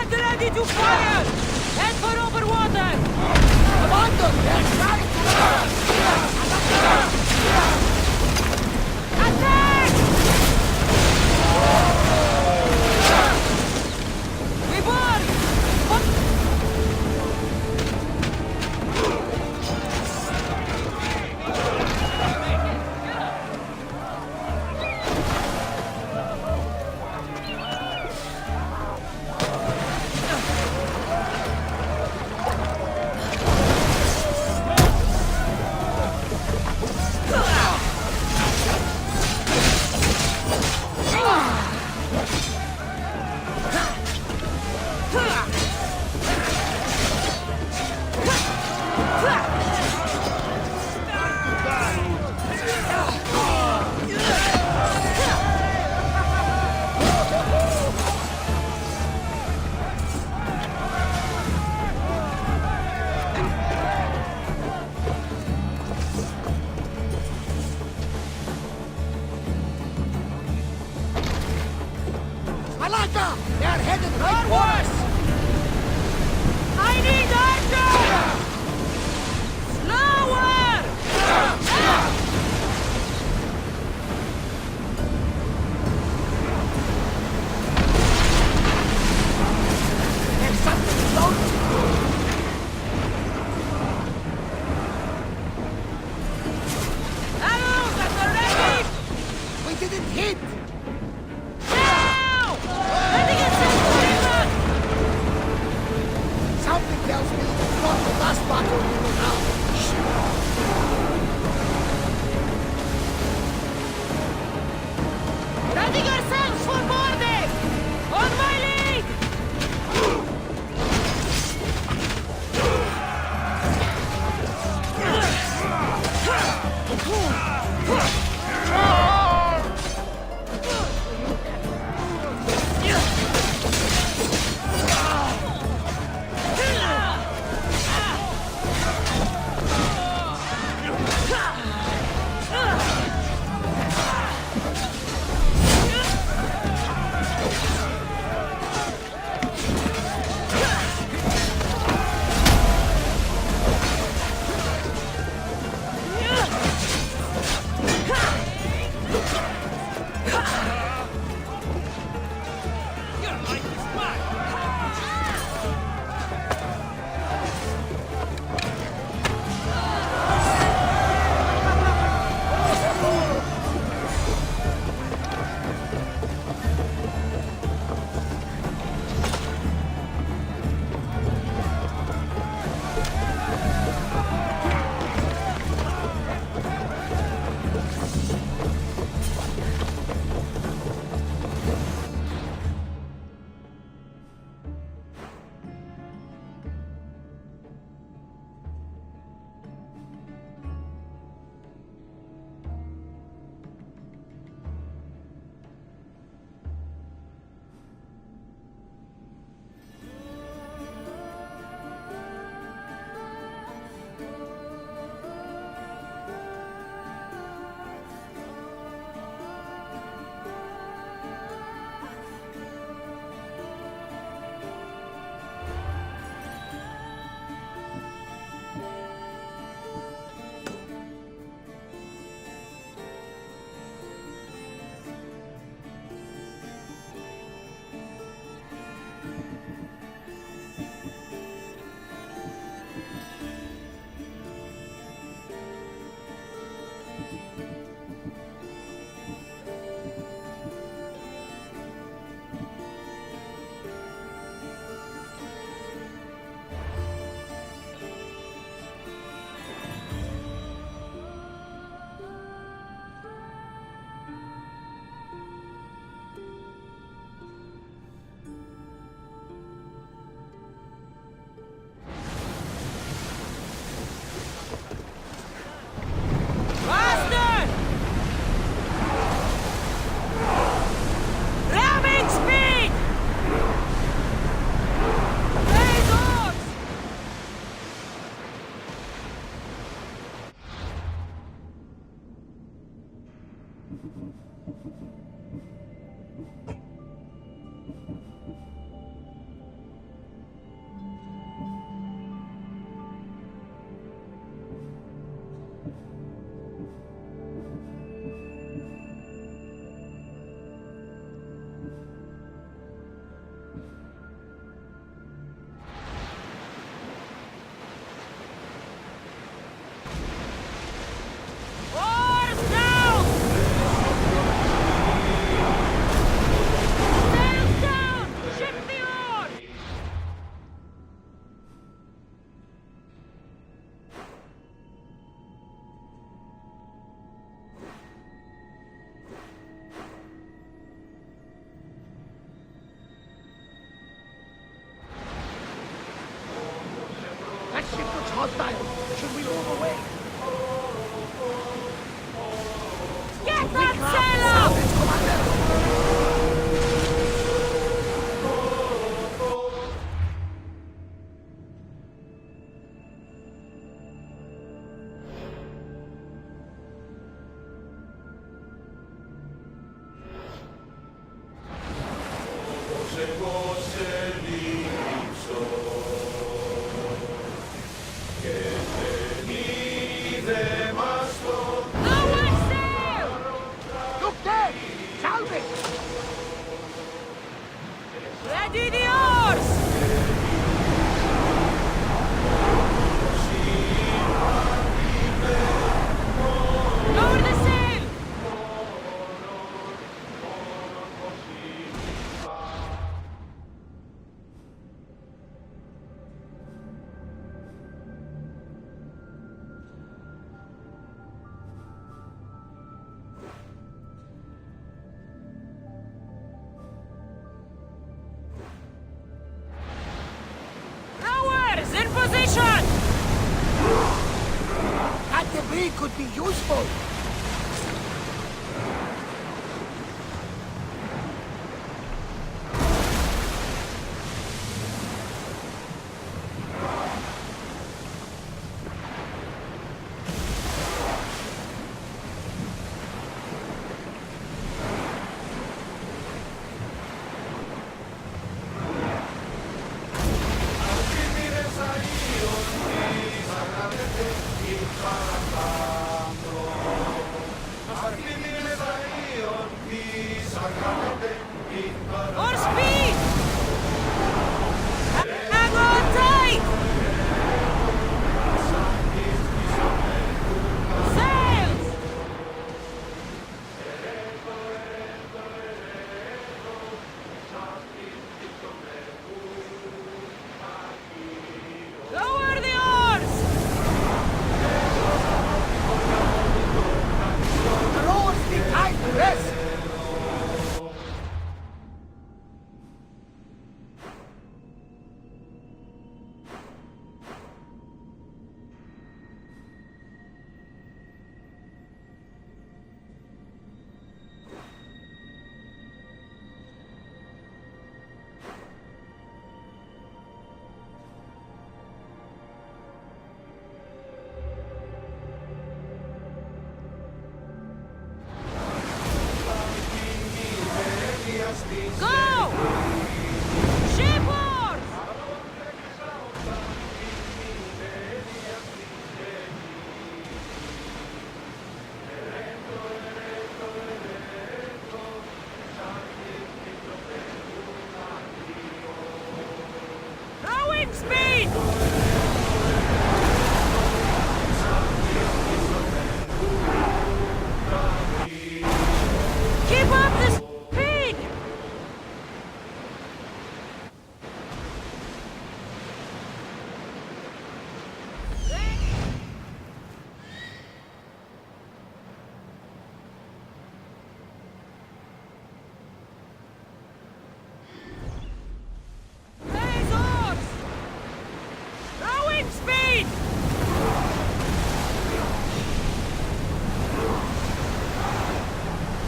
Get ready to fire! Head for over water! Commander, they're trying to Attack! We burn! Malaka! They're headed right for Drarwar! us! I need archer! Slower! There's something floating! Arrows at the ready! We didn't hit! Now! Letting it set for river! Something tells me it's not the last battle we will have. Ready yourselves for boarding! On my lead! Faster! Lower sail! Look there! Salve! Ready the oars! Lower the sail! Rowers in position! That debris could be useful! More speed! Hang on tight! Sails! Lower the oars! The rowers need time to rest! Go! Shipboard! Rowing speed! Keep up the speed! Raise oars! Rowing speed!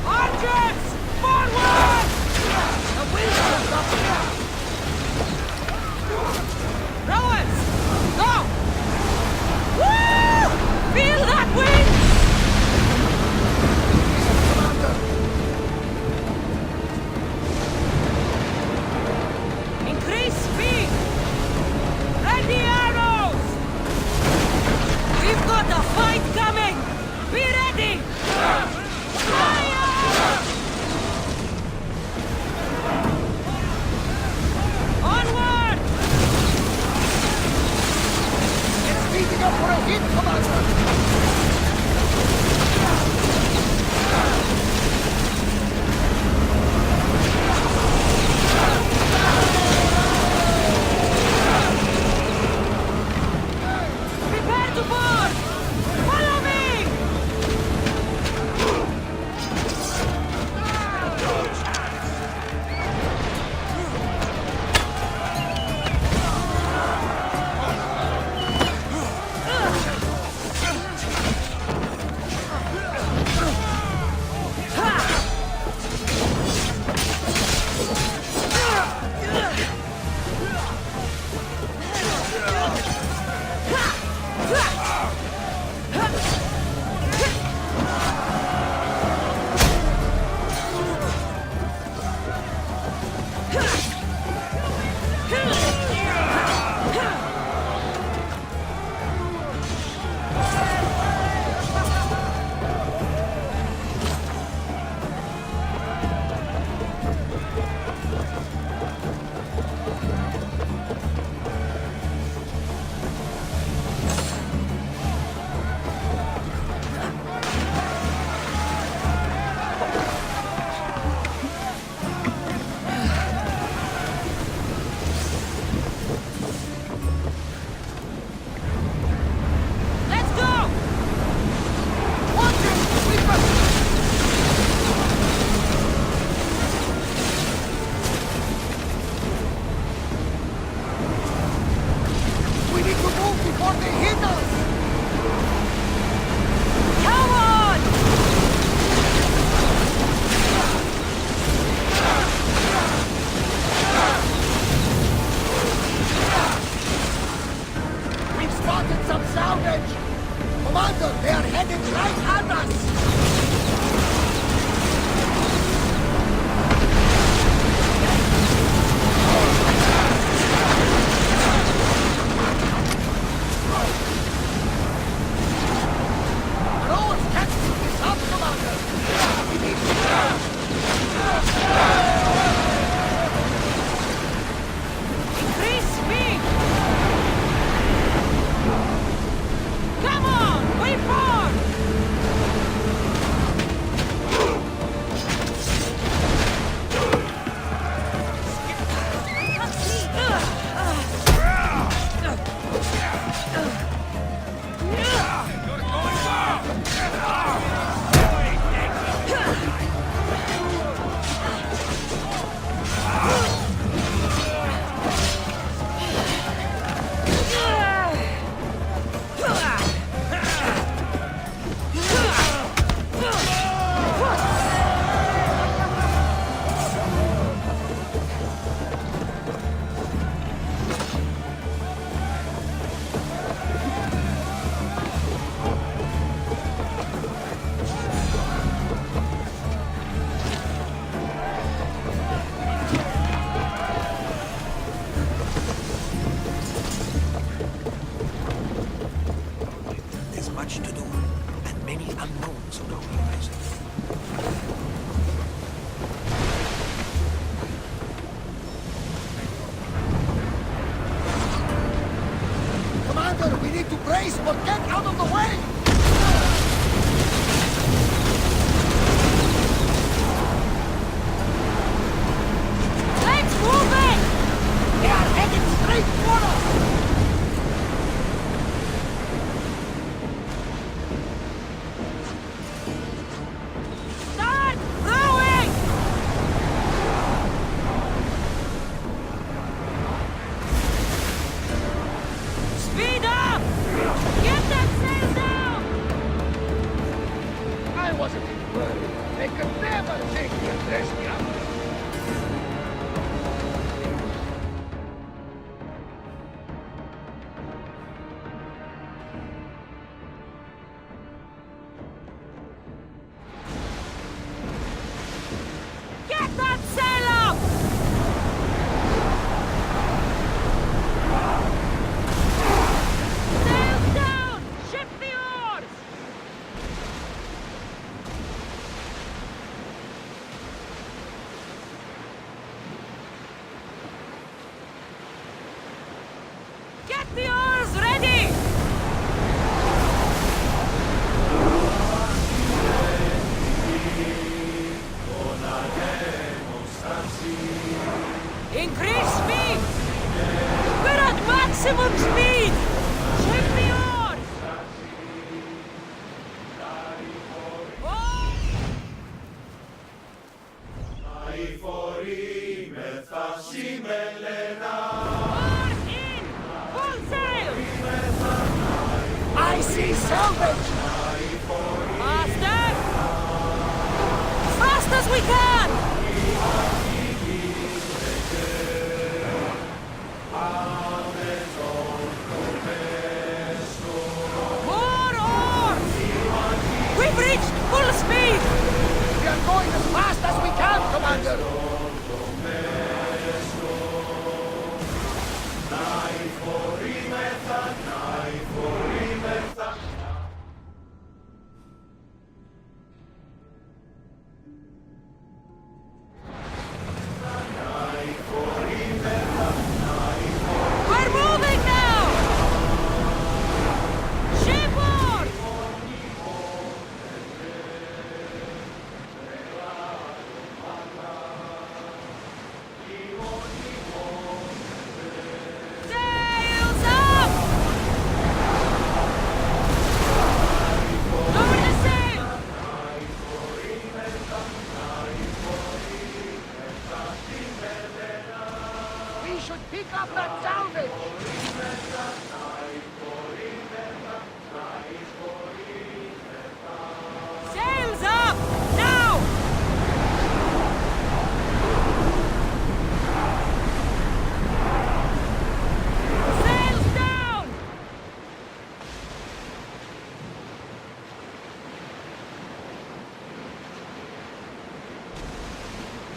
Archers! Forward! The wind comes up here! Rowers! Go! Woo! Feel that wind! Commander! Increase speed! Ready arrows! We've got a fight coming! Be ready! Fire! Onward! It's speeding up for a hit, Commander! Prepare to board! Follow me! Commander, they are headed right at us! Roads can't keep this up, Commander! We need to Increase speed! Come on! Way forward! There's much to do, and many unknowns on our horizon. Commander, we need to brace or get out of the way! Let's move it! They are headed straight for us! Start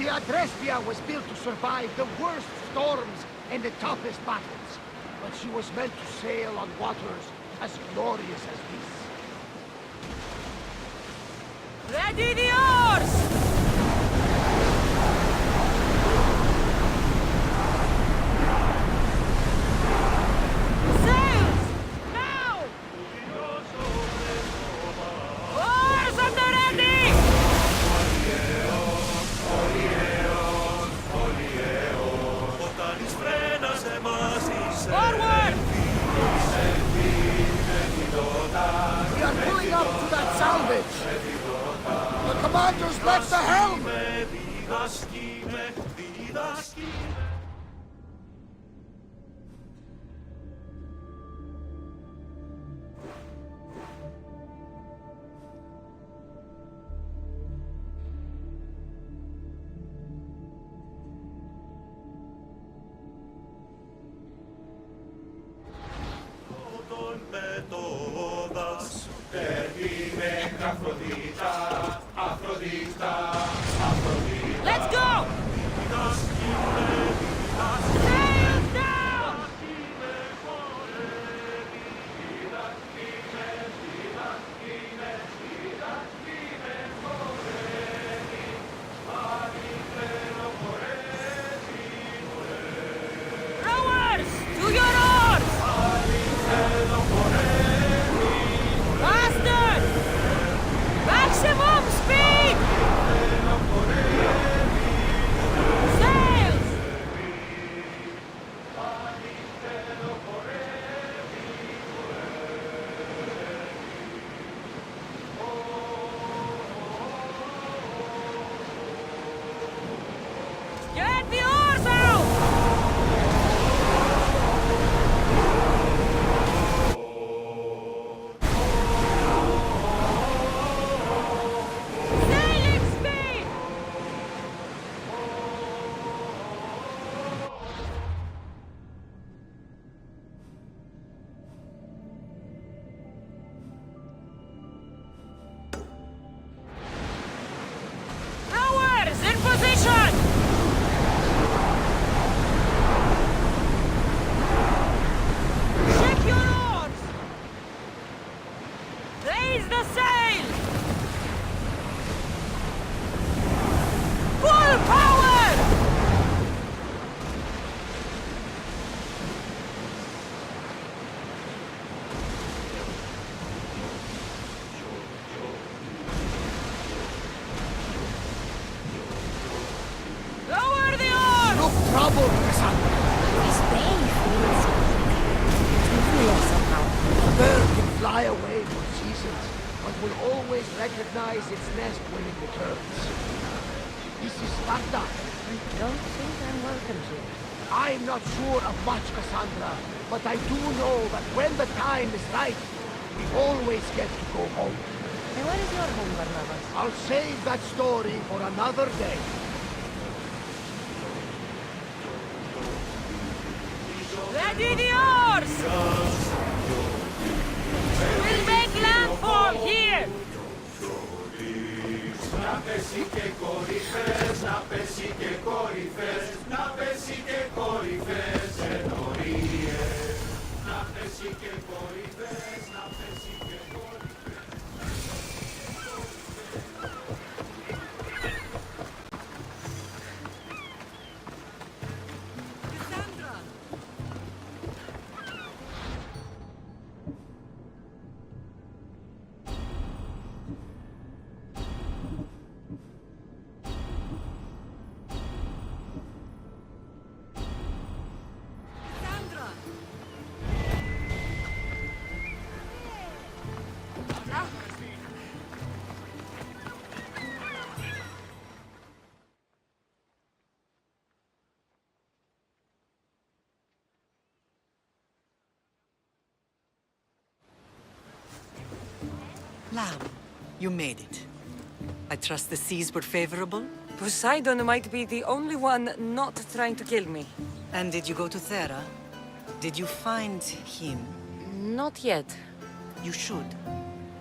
The Adrespia was built to survive the worst storms and the toughest battles, but she was meant to sail on waters as glorious as these. Ready the oars! Sails! Now! Oars at the ready! Forward! We are pulling up to that salvage! The commander's left the helm! Let's go! Sails down! Rowers, to your oars! Faster! Maximum speed! Sails! Get the oars out! Sailing speed! Rowers in position! Check your oars! Raise the sail! Full power! Lower the oars! Look trouble, Cassandra! This bay feels familiar somehow. A bird can fly away for seasons, but will always recognize its nest when it returns. This is Sparta. I don't think I'm welcome here. I'm not sure of much, Cassandra, but I do know that when the time is right, we always get to go home. And where is your home, Barnabas? I'll save that story for another day. Ready the oars! We'll make landfall here! Lamb, you made it. I trust the seas were favorable? Poseidon might be the only one not trying to kill me. And did you go to Thera? Did you find him? Not yet. You should.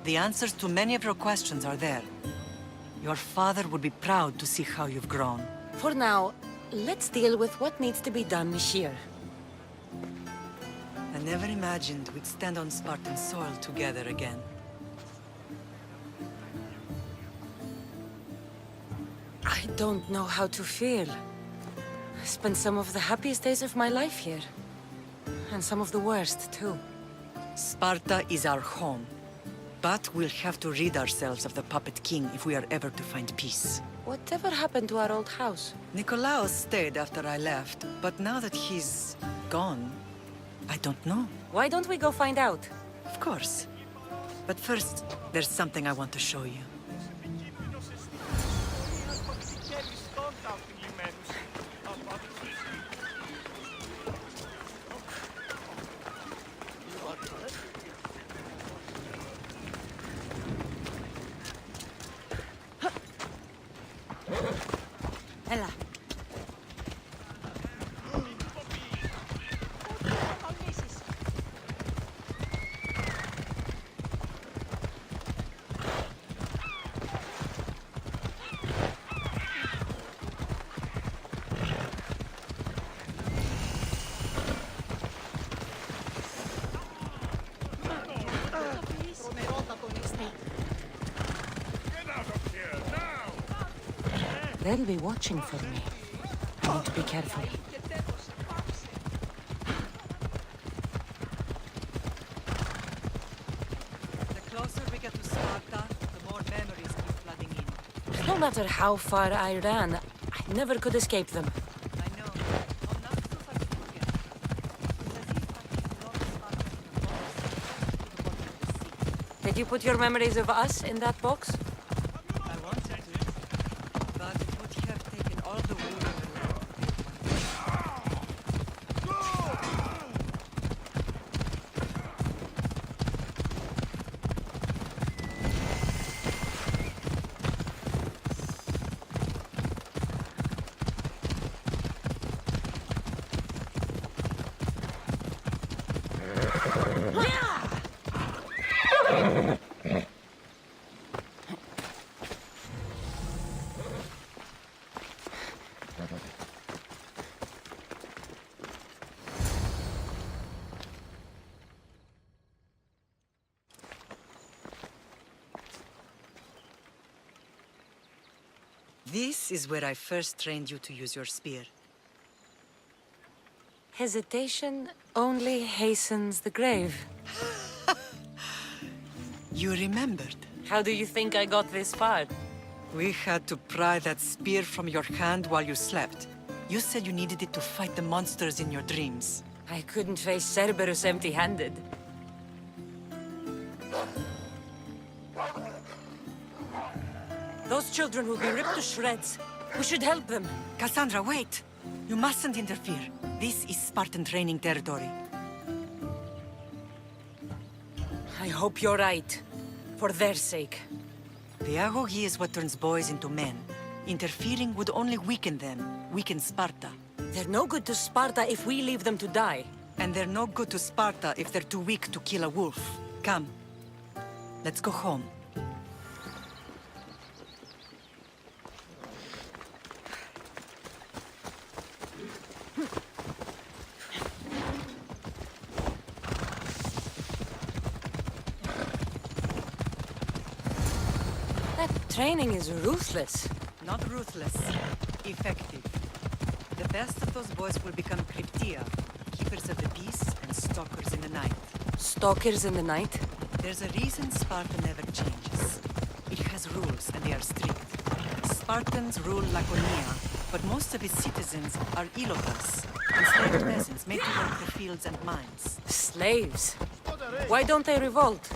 The answers to many of your questions are there. Your father would be proud to see how you've grown. For now, let's deal with what needs to be done here. I never imagined we'd stand on Spartan soil together again. I don't know how to feel. I spent some of the happiest days of my life here. And some of the worst, too. Sparta is our home. But we'll have to rid ourselves of the Puppet King if we are ever to find peace. Whatever happened to our old house? Nikolaos stayed after I left, but now that he's gone, I don't know. Why don't we go find out? Of course. But first, there's something I want to show you. Ella. They'll be watching for me. I need to be careful. The closer we get to Sparta, the more memories keep flooding in. No matter how far I ran, I never could escape them. I know. I'm not so far to forget. It's as if I could lock Sparta in a box to the bottom of the sea. Did you put your memories of us in that box? I wanted to, but it would have taken all the wool in the land. This is where I first trained you to use your spear. Hesitation only hastens the grave. You remembered. How do you think I got this far? We had to pry that spear from your hand while you slept. You said you needed it to fight the monsters in your dreams. I couldn't face Cerberus empty-handed. Those children will be ripped to shreds. We should help them. Cassandra, wait! You mustn't interfere. This is Spartan training territory. I hope you're right. For their sake. The agoge is what turns boys into men. Interfering would only weaken them, weaken Sparta. They're no good to Sparta if we leave them to die. And they're no good to Sparta if they're too weak to kill a wolf. Come. Let's go home. That training is ruthless. Not ruthless, effective. The best of those boys will become Cryptia, keepers of the peace and stalkers in the night. Stalkers in the night? There's a reason Sparta never changes. It has rules and they are strict. Spartans rule Laconia, but most of its citizens are ilotas, enslaved peasants made to work the fields and mines. Slaves. Why don't they revolt?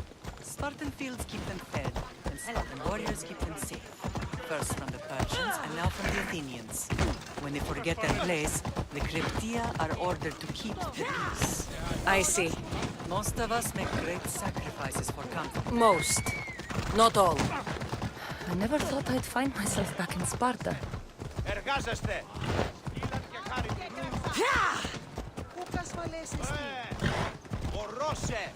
Spartan fields keep them fed, and Spartan warriors keep them safe. First from the Persians and now from the Athenians. When they forget their place, the Cryptia are ordered to keep the peace. I see. Most of us make great sacrifices for comfort. Most. Not all. I never thought I'd find myself back in Sparta. Εργάζεστε! Ορώσε!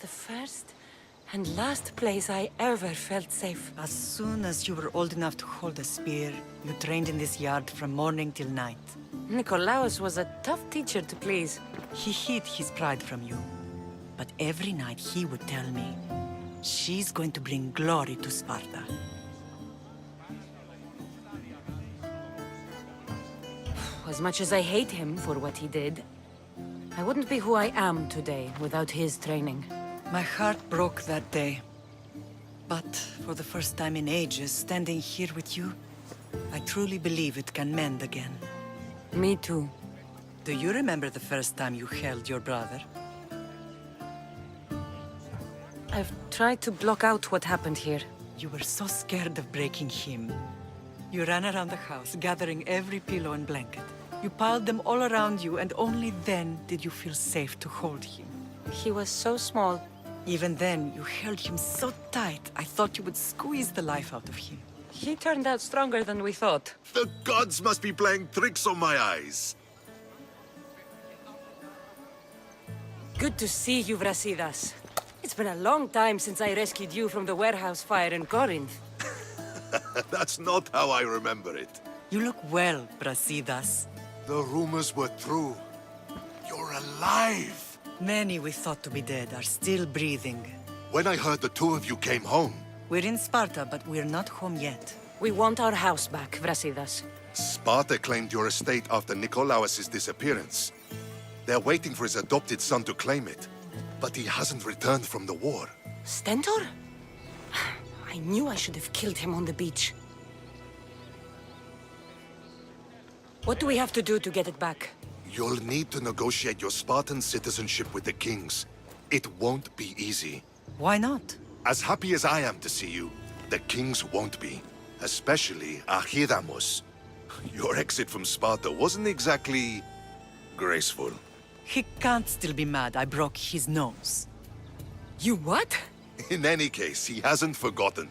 the first and last place I ever felt safe. As soon as you were old enough to hold a spear, you trained in this yard from morning till night. Nikolaos was a tough teacher to please. He hid his pride from you. But every night he would tell me, she's going to bring glory to Sparta. As much as I hate him for what he did, I wouldn't be who I am today without his training. My heart broke that day. But for the first time in ages, standing here with you, I truly believe it can mend again. Me too. Do you remember the first time you held your brother? I've tried to block out what happened here. You were so scared of breaking him. You ran around the house, gathering every pillow and blanket. You piled them all around you, and only then did you feel safe to hold him. He was so small. Even then, you held him so tight, I thought you would squeeze the life out of him. He turned out stronger than we thought. The gods must be playing tricks on my eyes. Good to see you, Brasidas. It's been a long time since I rescued you from the warehouse fire in Corinth. That's not how I remember it. You look well, Brasidas. The rumors were true. You're alive! Many we thought to be dead are still breathing. When I heard the two of you came home, We're in Sparta, but we're not home yet. We want our house back, Brasidas. Sparta claimed your estate after Nikolaos' disappearance. They're waiting for his adopted son to claim it. But he hasn't returned from the war. Stentor? I knew I should have killed him on the beach. What do we have to do to get it back? You'll need to negotiate your Spartan citizenship with the kings. It won't be easy. Why not? As happy as I am to see you, the kings won't be. Especially Archidamos. Your exit from Sparta wasn't exactly graceful. He can't still be mad I broke his nose. You what? In any case, he hasn't forgotten.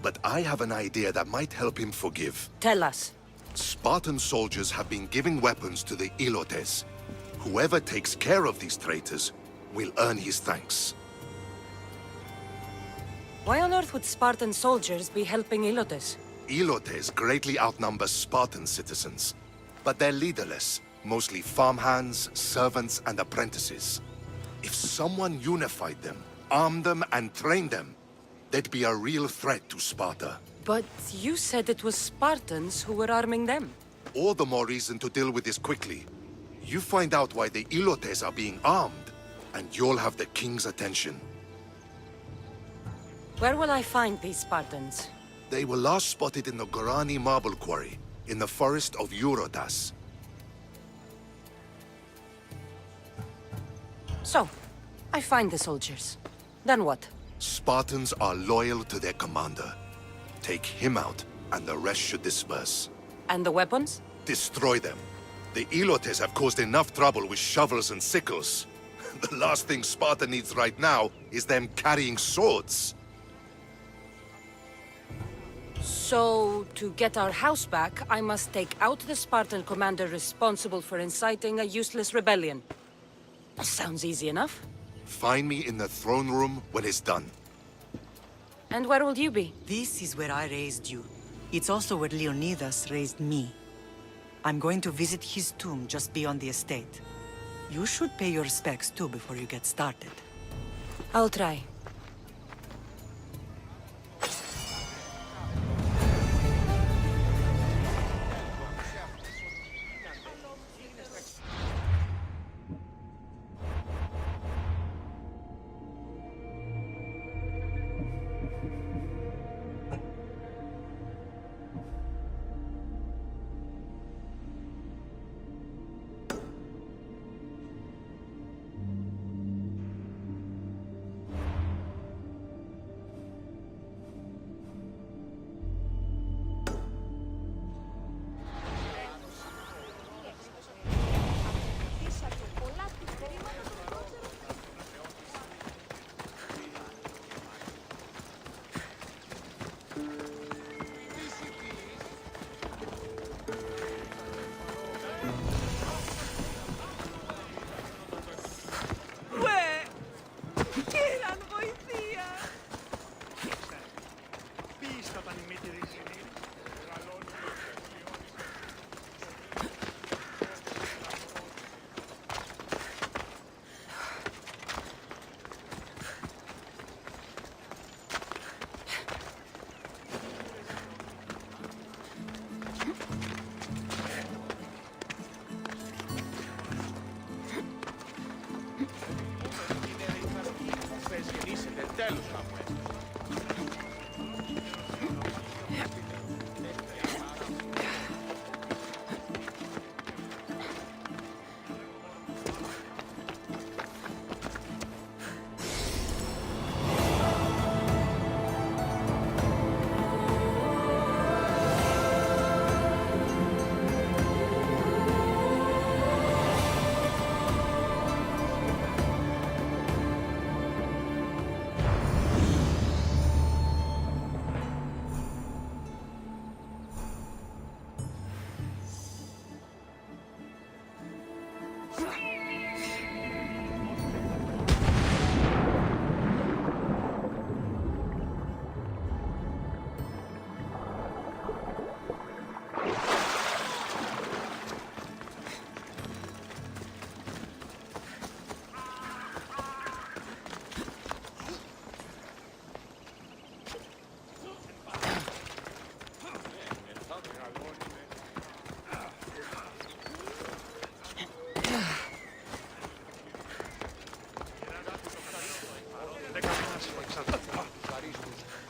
But I have an idea that might help him forgive. Tell us. Spartan soldiers have been giving weapons to the Ilotes. Whoever takes care of these traitors will earn his thanks. Why on earth would Spartan soldiers be helping Ilotes? Ilotes greatly outnumber Spartan citizens, but they're leaderless, mostly farmhands, servants, and apprentices. If someone unified them, armed them, and trained them, they'd be a real threat to Sparta. But you said it was Spartans who were arming them. All the more reason to deal with this quickly. You find out why the Ilotes are being armed, and you'll have the king's attention. Where will I find these Spartans? They were last spotted in the Gorani marble quarry, in the forest of Eurotas. So, I find the soldiers. Then what? Spartans are loyal to their commander. Take him out, and the rest should disperse. And the weapons? Destroy them. The Ilotes have caused enough trouble with shovels and sickles. The last thing Sparta needs right now is them carrying swords. So, to get our house back, I must take out the Spartan commander responsible for inciting a useless rebellion. That sounds easy enough. Find me in the throne room when it's done. And where will you be? This is where I raised you. It's also where Leonidas raised me. I'm going to visit his tomb just beyond the estate. You should pay your respects too before you get started. I'll try.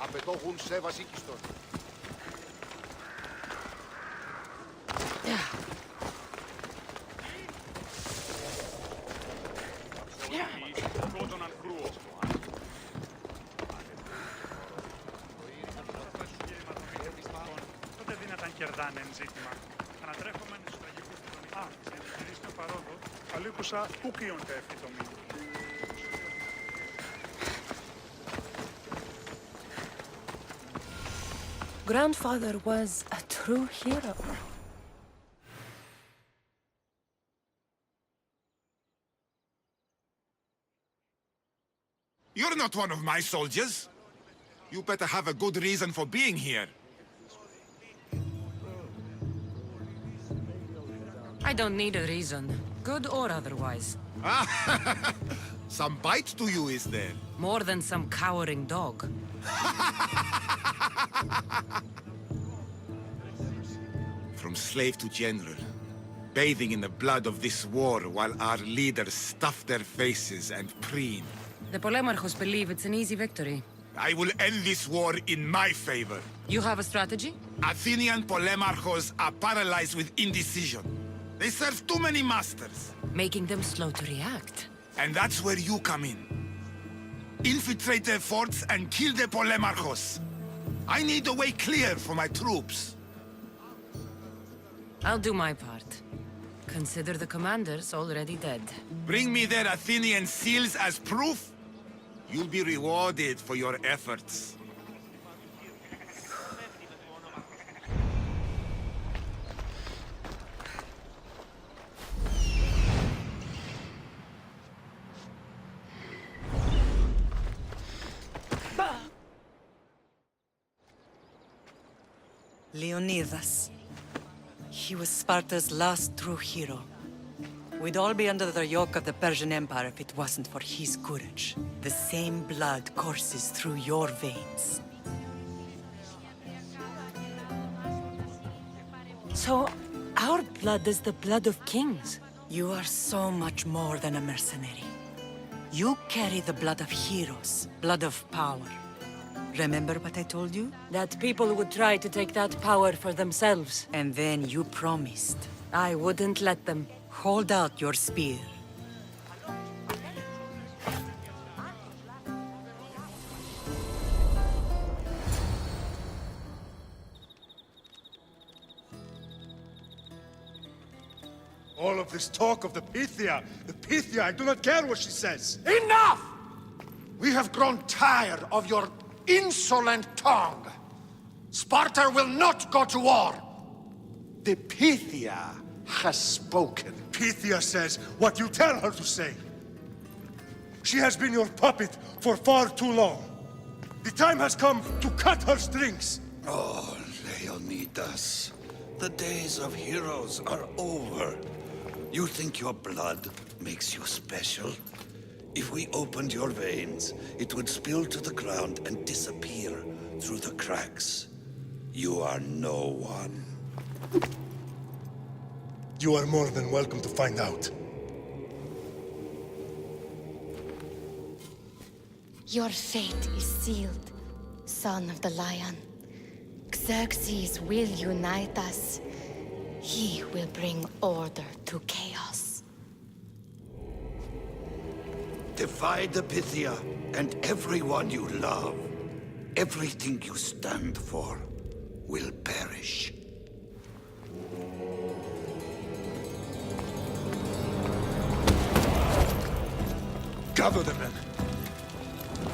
Απαιτώχουν σε βασίκιστον. Τότε δύναταν κερδάνε εν ζήτημα. Ανατρέχομεν στους τραγικούς του. Α, σε επιχειρήσεων παρόδο, αλήκουσα ούκιον τε ευθυτομή. Grandfather was a true hero. You're not one of my soldiers. You better have a good reason for being here. I don't need a reason, good or otherwise. Some bite to you, is there? More than some cowering dog. From slave to general, bathing in the blood of this war while our leaders stuff their faces and preen. The Polemarchos believe it's an easy victory. I will end this war in my favor. You have a strategy? Athenian Polemarchos are paralyzed with indecision. They serve too many masters. Making them slow to react. And that's where you come in. Infiltrate their forts and kill the Polemarchos. I need a way clear for my troops. I'll do my part. Consider the commanders already dead. Bring me their Athenian seals as proof. You'll be rewarded for your efforts. Leonidas. He was Sparta's last true hero. We'd all be under the yoke of the Persian Empire if it wasn't for his courage. The same blood courses through your veins. So, our blood is the blood of kings. You are so much more than a mercenary. You carry the blood of heroes, blood of power. Remember what I told you? That people would try to take that power for themselves. And then you promised. I wouldn't let them. Hold out your spear. All of this talk of the Pythia, I do not care what she says. Enough! We have grown tired of your insolent tongue. Sparta will not go to war. The Pythia has spoken. Pythia says what you tell her to say. She has been your puppet for far too long. The time has come to cut her strings. Oh, Leonidas. The days of heroes are over. You think your blood makes you special? If we opened your veins, it would spill to the ground and disappear through the cracks. You are no one. You are more than welcome to find out. Your fate is sealed, son of the Lion. Xerxes will unite us. He will bring order to chaos. Divide the Pythia and everyone you love. Everything you stand for will perish. Gather the men.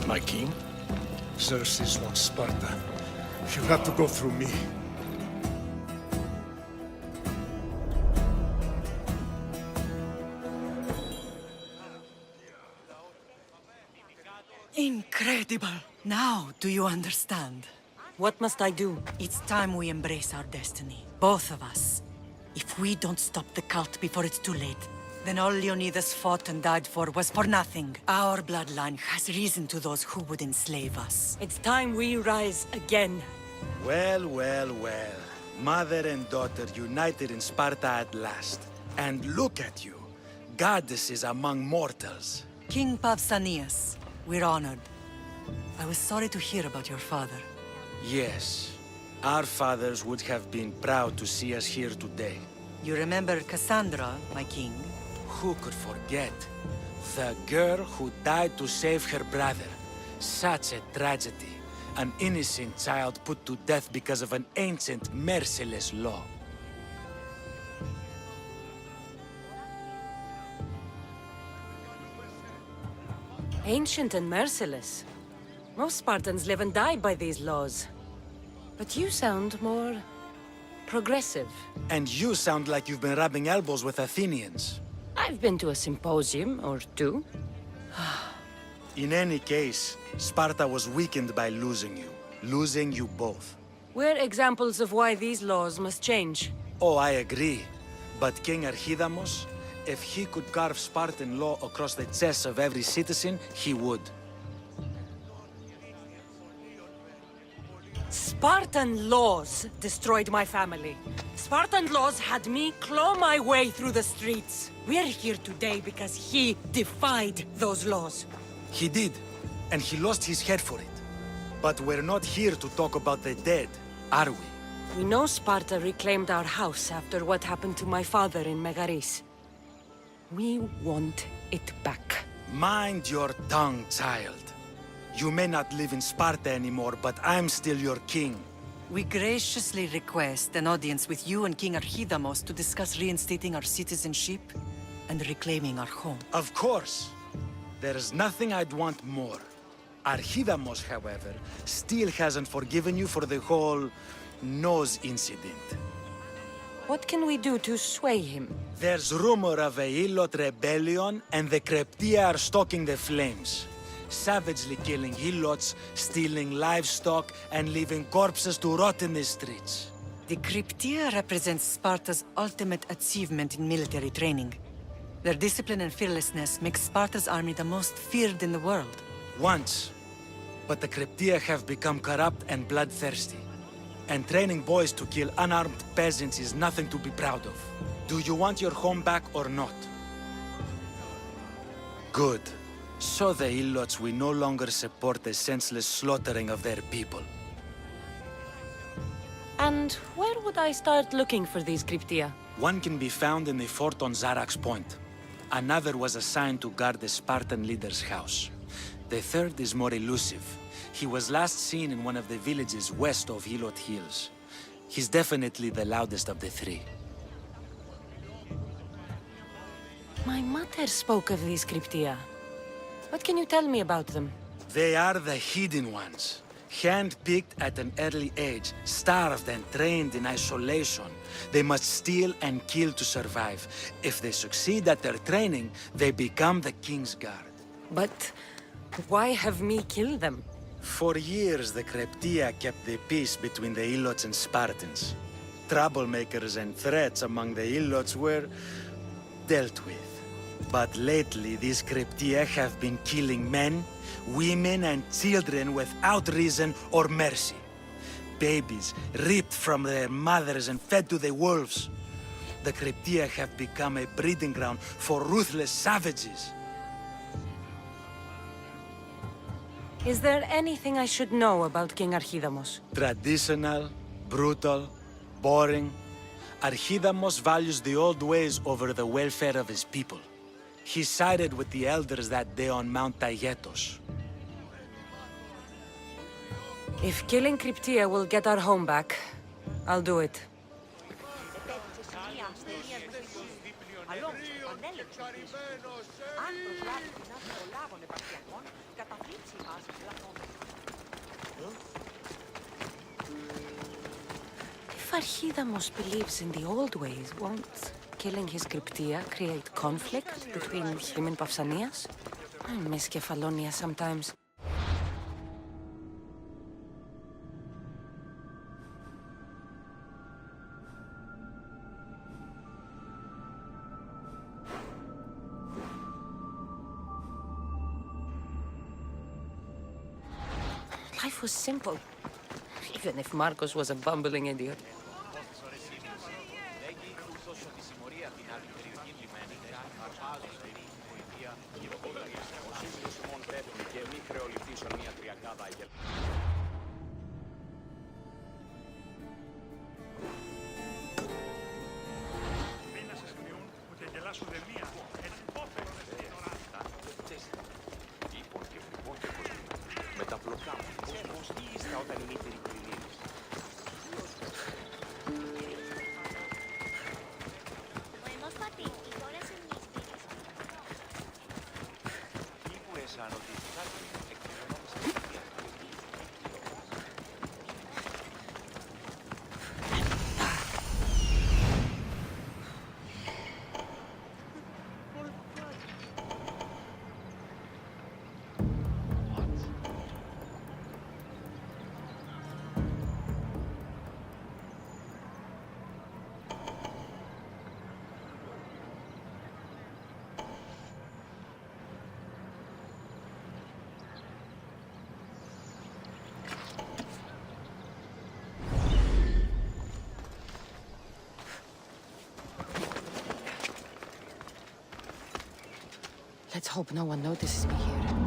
My king? Xerxes wants Sparta. You have to go through me. Incredible! Now, do you understand? What must I do? It's time we embrace our destiny. Both of us. If we don't stop the cult before it's too late, then all Leonidas fought and died for was for nothing. Our bloodline has reason to those who would enslave us. It's time we rise again. Well, well, well. Mother and daughter united in Sparta at last. And look at you. Goddesses among mortals. King Pausanias, we're honored. I was sorry to hear about your father. Yes. Our fathers would have been proud to see us here today. You remember Cassandra, my king? Who could forget? The girl who died to save her brother. Such a tragedy. An innocent child put to death because of an ancient, merciless law. Ancient and merciless. Most Spartans live and die by these laws. But you sound more progressive. And you sound like you've been rubbing elbows with Athenians. I've been to a symposium or two. In any case, Sparta was weakened by losing you. Losing you both. We're examples of why these laws must change. Oh, I agree. But King Archidamos, if he could carve Spartan law across the chests of every citizen, he would. Spartan laws destroyed my family. Spartan laws had me claw my way through the streets. We're here today because he defied those laws. He did, and he lost his head for it. But we're not here to talk about the dead, are we? We know Sparta reclaimed our house after what happened to my father in Megaris. We want it back. Mind your tongue, child. You may not live in Sparta anymore, but I'm still your king. We graciously request an audience with you and King Archidamos to discuss reinstating our citizenship and reclaiming our home. Of course. There's nothing I'd want more. Archidamos, however, still hasn't forgiven you for the whole nose incident. What can we do to sway him? There's rumor of a Helot rebellion, and the Kryptia are stoking the flames. Savagely killing Helots, stealing livestock, and leaving corpses to rot in the streets. The Kryptia represents Sparta's ultimate achievement in military training. Their discipline and fearlessness makes Sparta's army the most feared in the world. Once. But the Kryptia have become corrupt and bloodthirsty. And training boys to kill unarmed peasants is nothing to be proud of. Do you want your home back or not? Good. So the Helots will no longer support the senseless slaughtering of their people. And where would I start looking for these Kryptia? One can be found in the fort on Zarak's Point. Another was assigned to guard the Spartan leader's house. The third is more elusive. He was last seen in one of the villages west of Helot Hills. He's definitely the loudest of the three. My mother spoke of these Kryptia. What can you tell me about them? They are the hidden ones. Hand-picked at an early age, starved and trained in isolation. They must steal and kill to survive. If they succeed at their training, they become the King's Guard. But why have me kill them? For years, the Kreptia kept the peace between the Ilots and Spartans. Troublemakers and threats among the Ilots were dealt with. But lately, these Kreptia have been killing men, women, and children without reason or mercy. Babies ripped from their mothers and fed to the wolves. The Kreptia have become a breeding ground for ruthless savages. Is there anything I should know about King Archidamos? Traditional, brutal, boring. Archidamos values the old ways over the welfare of his people. He sided with the elders that day on Mount Taygetos. If killing Cryptia will get our home back, I'll do it. If Archidamos believes in the old ways, won't killing his Cryptia create conflict between him and Pausanias? I miss Kefalonia sometimes. Life was simple, even if Marcos was a bumbling idiot. Let's hope no one notices me here.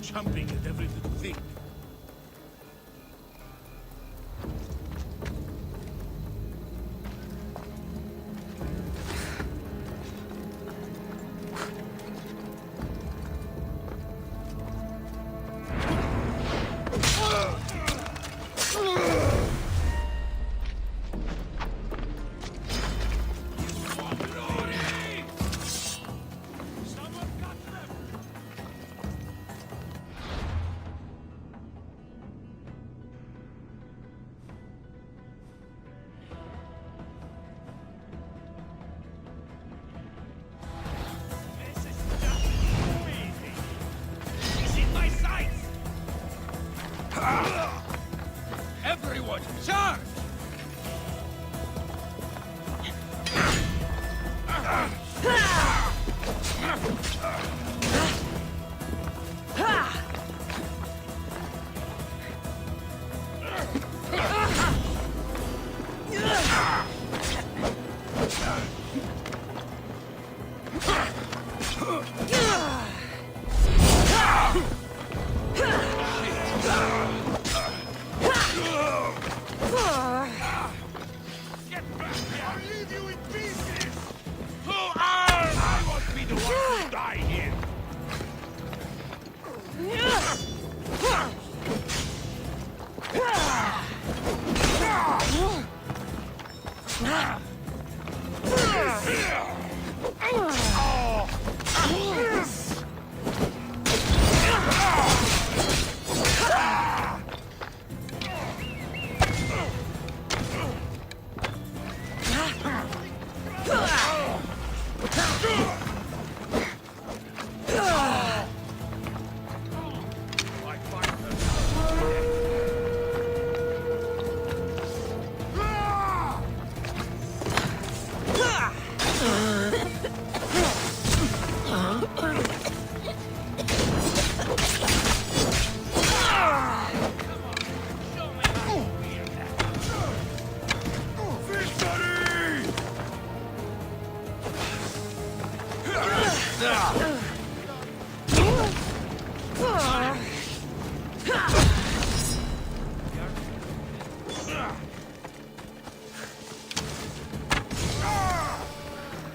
Jumping at every little thing.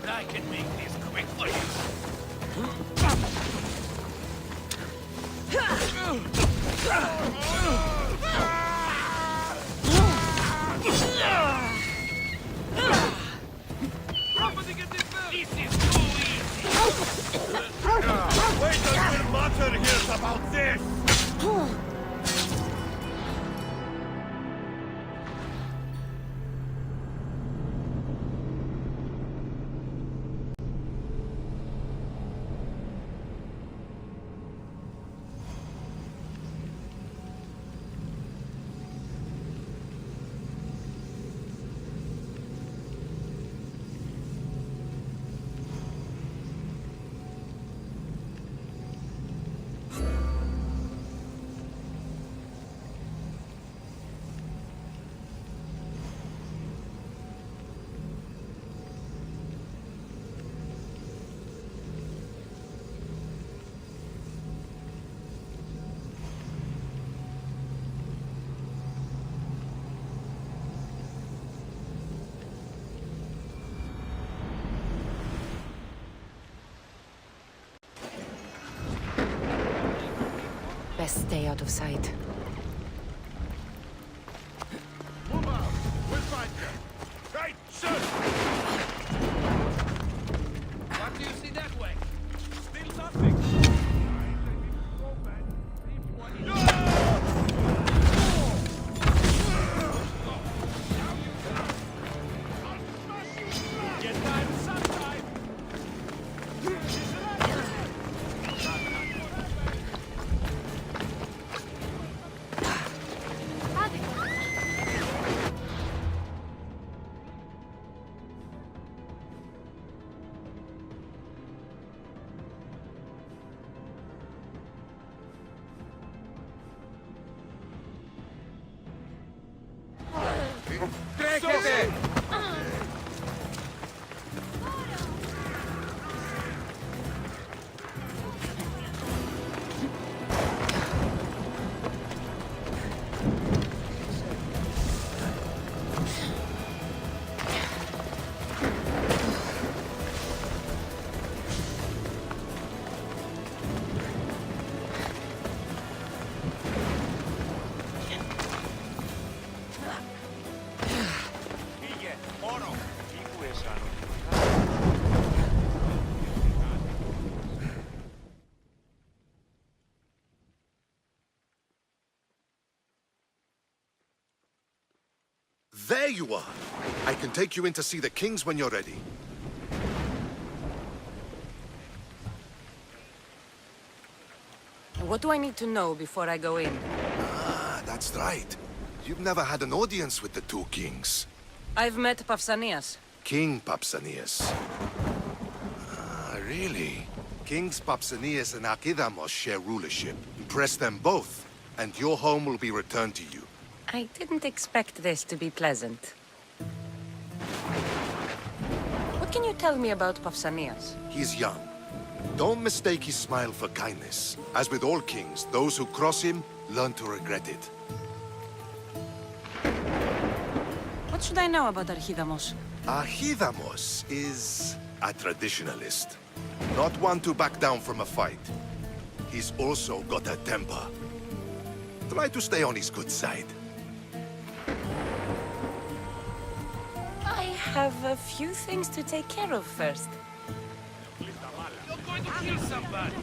I can make this quick for you. This is too easy. Wait until Mater hears about this! Best stay out of sight. Move out! We'll find you! Right, shoot! What do you see that way? Still nothing! Get time sometime. There you are! I can take you in to see the kings when you're ready. What do I need to know before I go in? Ah, that's right. You've never had an audience with the two kings. I've met Pausanias. King Pausanias. Ah, really? Kings Pausanias and Archidamos share rulership. Impress them both, and your home will be returned to you. I didn't expect this to be pleasant. can you tell me about Pausanias? He's young. Don't mistake his smile for kindness. As with all kings, those who cross him learn to regret it. What should I know about Archidamos? Archidamos is a traditionalist. Not one to back down from a fight. He's also got a temper. Try to stay on his good side. I have a few things to take care of first. You're going to kill somebody.